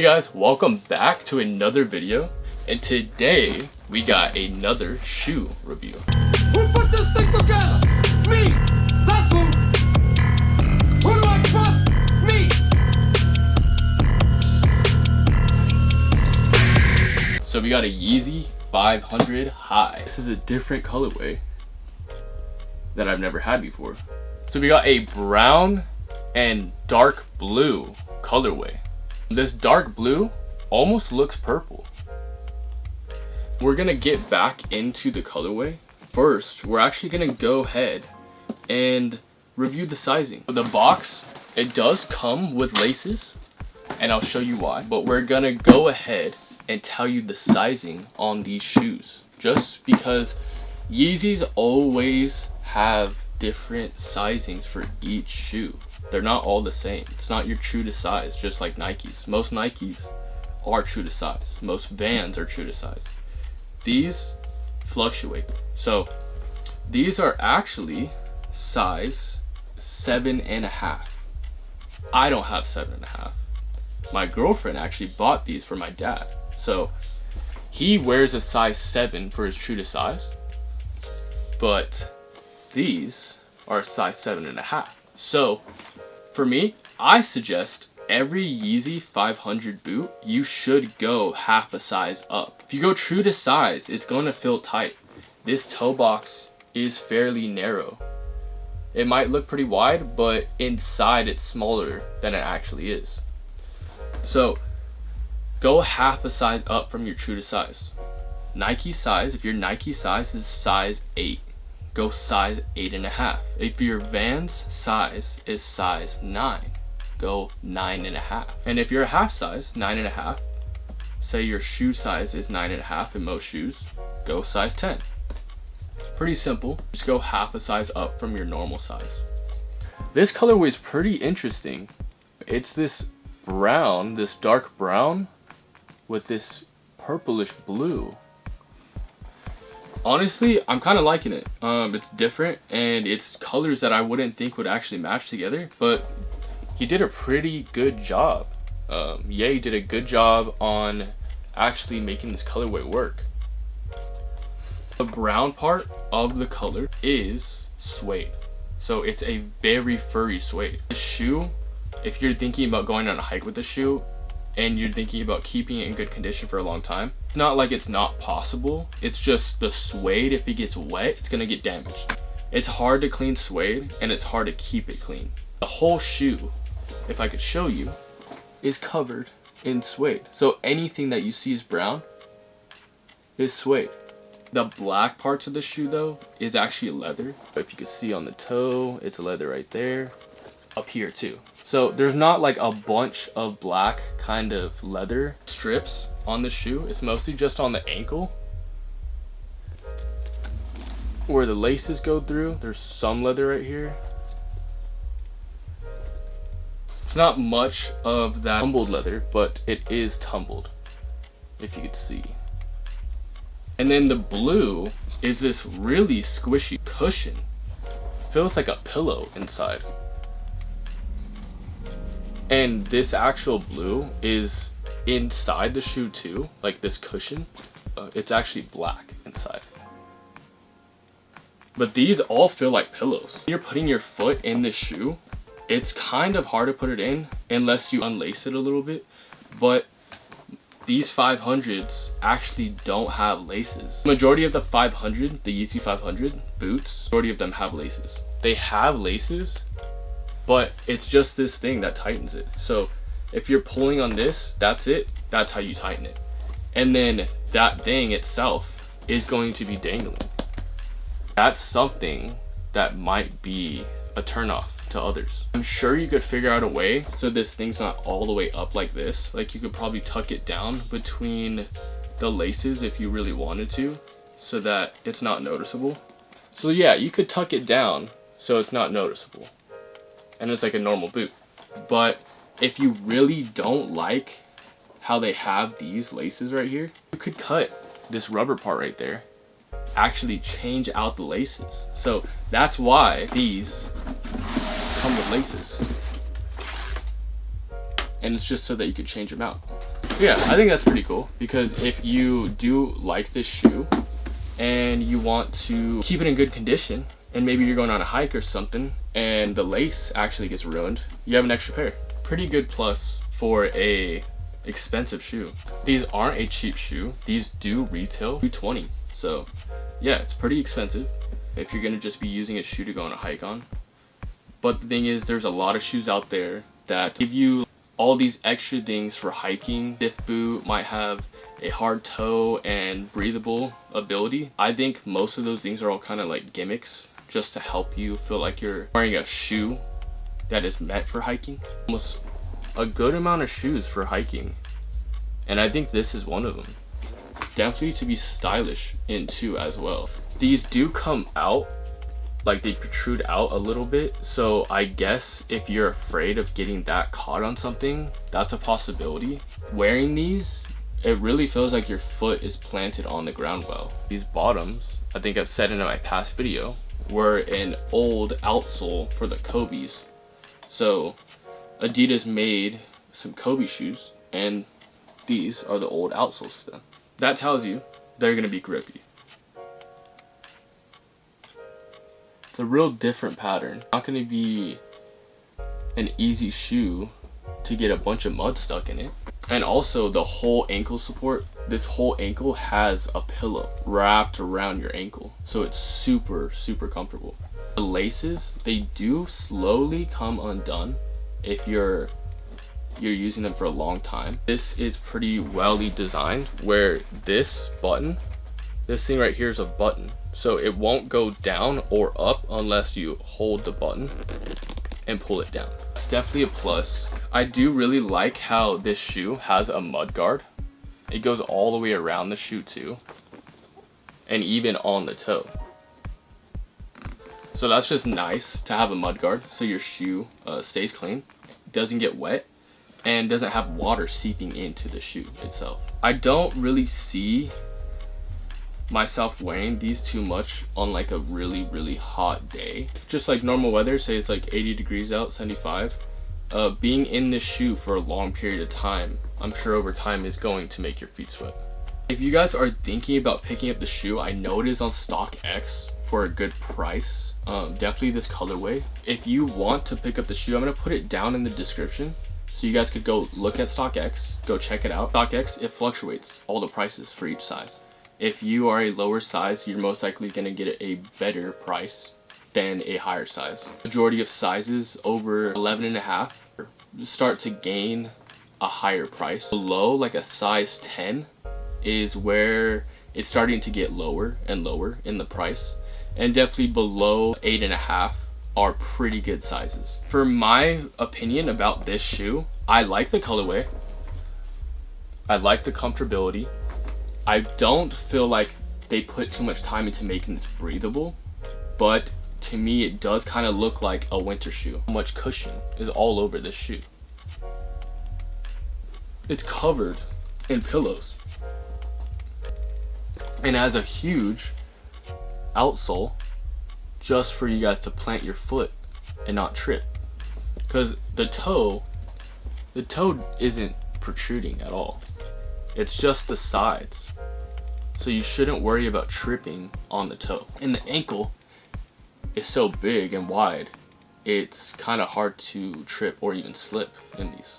Hey guys, welcome back to another video, and today we got another shoe review. Who put this thing together? Me! That's who! Who do I trust? Me! So we got a Yeezy 500 High. This is a different colorway that I've never had before. So we got a brown and dark blue colorway. This dark blue almost looks purple. We're gonna get back into the colorway. First, we're actually gonna go ahead and review the sizing. The box, it does come with laces, and I'll show you why. But we're gonna go ahead and tell you the sizing on these shoes. Just because Yeezys always have different sizings for each shoe. They're not all the same. It's not your true to size, just like Nikes. Most Nikes are true to size. Most Vans are true to size. These fluctuate. So these are actually size 7.5. I don't have 7.5. My girlfriend actually bought these for my dad. So he wears a size 7 for his true to size, but these are a size 7.5. So for me, I suggest every Yeezy 500 boot, you should go half a size up. If you go true to size, it's going to feel tight. This toe box is fairly narrow. It might look pretty wide, but inside it's smaller than it actually is. So go half a size up from your true to size. Nike size, if your Nike size is size 8, go size 8.5. If your Vans size is size 9, go 9.5. And if you're a half size, 9.5, say your shoe size is 9.5 in most shoes, go size 10. Pretty simple. Just go half a size up from your normal size. This colorway is pretty interesting. It's this brown, this dark brown with this purplish blue. Honestly, I'm kind of liking it. It's different and it's colors that I wouldn't think would actually match together, but he did a pretty good job. Ye did a good job on actually making this colorway work. The brown part of the color is suede. So it's a very furry suede. The shoe, if you're thinking about going on a hike with the shoe and you're thinking about keeping it in good condition for a long time, it's not like it's not possible. It's just the suede, if it gets wet, it's gonna get damaged. It's hard to clean suede and it's hard to keep it clean. The whole shoe, if I could show you, is covered in suede. So anything that you see is brown is suede. The black parts of the shoe though is actually leather. If you can see on the toe, it's leather right there. Up here too. So there's not like a bunch of black kind of leather strips on the shoe. It's mostly just on the ankle where the laces go through. There's some leather right here. It's not much of that tumbled leather, but it is tumbled, if you could see. And then the blue is this really squishy cushion. Feels like a pillow inside. And this actual blue is inside the shoe too, like this cushion. It's actually black inside. But these all feel like pillows. When you're putting your foot in the shoe, it's kind of hard to put it in unless you unlace it a little bit. But these 500s actually don't have laces. The majority of the 500, the Yeezy 500 boots, majority of them have laces. They have laces, but it's just this thing that tightens it. So if you're pulling on this, that's it. That's how you tighten it. And then that thing itself is going to be dangling. That's something that might be a turnoff to others. I'm sure you could figure out a way so this thing's not all the way up like this. Like you could probably tuck it down between the laces if you really wanted to, so that it's not noticeable. So yeah, you could tuck it down so it's not noticeable and it's like a normal boot. But if you really don't like how they have these laces right here, you could cut this rubber part right there, actually change out the laces. So that's why these come with laces. And it's just so that you could change them out. Yeah, I think that's pretty cool, because if you do like this shoe and you want to keep it in good condition, and maybe you're going on a hike or something and the lace actually gets ruined, you have an extra pair. Pretty good plus for a expensive shoe. These aren't a cheap shoe. These do retail $220. So yeah, it's pretty expensive if you're gonna just be using a shoe to go on a hike on. But the thing is, there's a lot of shoes out there that give you all these extra things for hiking. This boot might have a hard toe and breathable ability. I think most of those things are all kind of like gimmicks just to help you feel like you're wearing a shoe that is meant for hiking. Almost a good amount of shoes for hiking, and I think this is one of them. Definitely to be stylish into as well. These do come out, like they protrude out a little bit, so I guess if you're afraid of getting that caught on something, that's a possibility. Wearing these, it really feels like your foot is planted on the ground well. These bottoms, I think I've said in my past video, were an old outsole for the Kobe's. So Adidas made some Kobe shoes, and these are the old outsoles for them. That tells you they're gonna be grippy. It's a real different pattern. Not gonna be an easy shoe to get a bunch of mud stuck in it. And also the whole ankle support, this whole ankle has a pillow wrapped around your ankle. So it's super, super comfortable. The laces, they do slowly come undone if you're using them for a long time. This is pretty wellly designed, where this button, this thing right here is a button, so it won't go down or up unless you hold the button and pull it down. It's definitely a plus. I do really like how this shoe has a mud guard. It goes all the way around the shoe too, and even on the toe. So that's just nice to have a mud guard, so your shoe stays clean, doesn't get wet, and doesn't have water seeping into the shoe itself. I don't really see myself wearing these too much on like a really, really hot day. Just like normal weather, say it's like 80 degrees out, 75, being in this shoe for a long period of time, I'm sure over time is going to make your feet sweat. If you guys are thinking about picking up the shoe, I know it is on StockX for a good price. Definitely this colorway. If you want to pick up the shoe, I'm gonna put it down in the description so you guys could go look at StockX, go check it out. StockX, it fluctuates all the prices for each size. If you are a lower size, you're most likely gonna get a better price than a higher size. Majority of sizes over 11.5 start to gain a higher price. Below like a size 10 is where it's starting to get lower and lower in the price. And definitely below 8.5 are pretty good sizes. For my opinion about this shoe, I like the colorway. I like the comfortability. I don't feel like they put too much time into making this breathable, but to me it does kind of look like a winter shoe. How much cushion is all over this shoe. It's covered in pillows and has a huge outsole just for you guys to plant your foot and not trip, because the toe isn't protruding at all. It's just the sides, so you shouldn't worry about tripping on the toe. And the ankle is so big and wide, it's kind of hard to trip or even slip in these.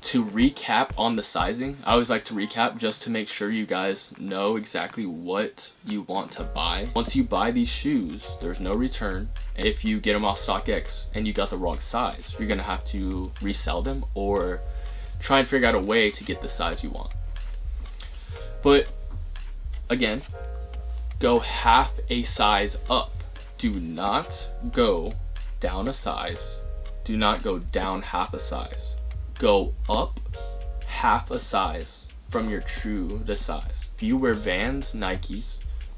To recap on the sizing, I always like to recap just to make sure you guys know exactly what you want to buy. Once you buy these shoes, there's no return. If you get them off StockX and you got the wrong size, you're gonna have to resell them or try and figure out a way to get the size you want. But again, go half a size up. Do not go down a size. Do not go down half a size. Go up half a size from your true to size. If you wear Vans, Nikes,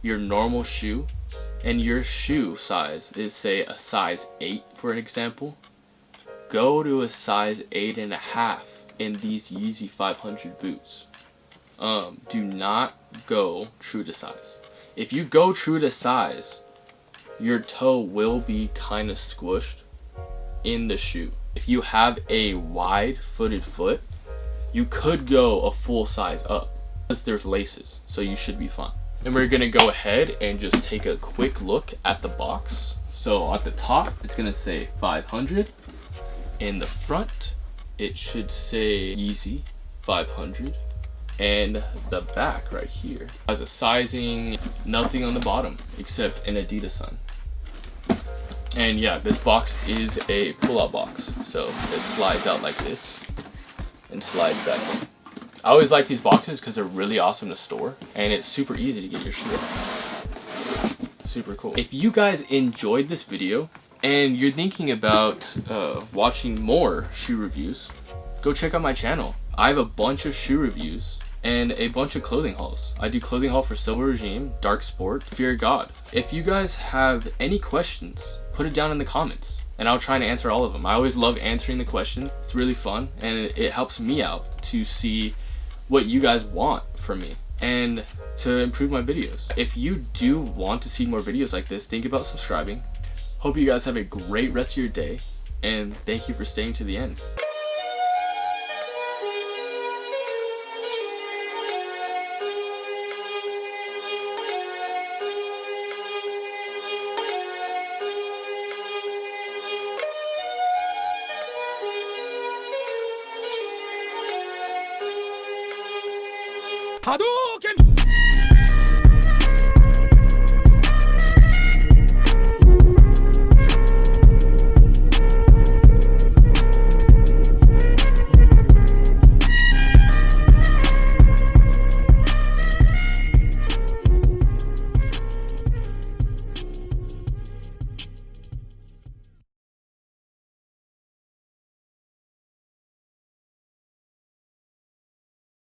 your normal shoe, and your shoe size is say a size 8 for an example, go to a size 8.5 in these Yeezy 500 boots. Do not go true to size. If you go true to size, your toe will be kind of squished in the shoe. If you have a wide-footed foot, you could go a full size up. There's laces, so you should be fine. And we're gonna go ahead and just take a quick look at the box. So at the top, it's gonna say 500. In the front, it should say Yeezy 500. And the back right here has a sizing, nothing on the bottom except an Adidas sign. And yeah, this box is a pull-out box, so it slides out like this and slides back in. I always like these boxes because they're really awesome to store, and it's super easy to get your shoe out. Super cool. If you guys enjoyed this video and you're thinking about watching more shoe reviews, go check out my channel. I have a bunch of shoe reviews and a bunch of clothing hauls. I do clothing haul for Silver Regime, Dark Sport, Fear God. If you guys have any questions, put it down in the comments and I'll try and answer all of them. I always love answering the questions. It's really fun and it helps me out to see what you guys want from me and to improve my videos. If you do want to see more videos like this, think about subscribing. Hope you guys have a great rest of your day and thank you for staying to the end. Hadouken!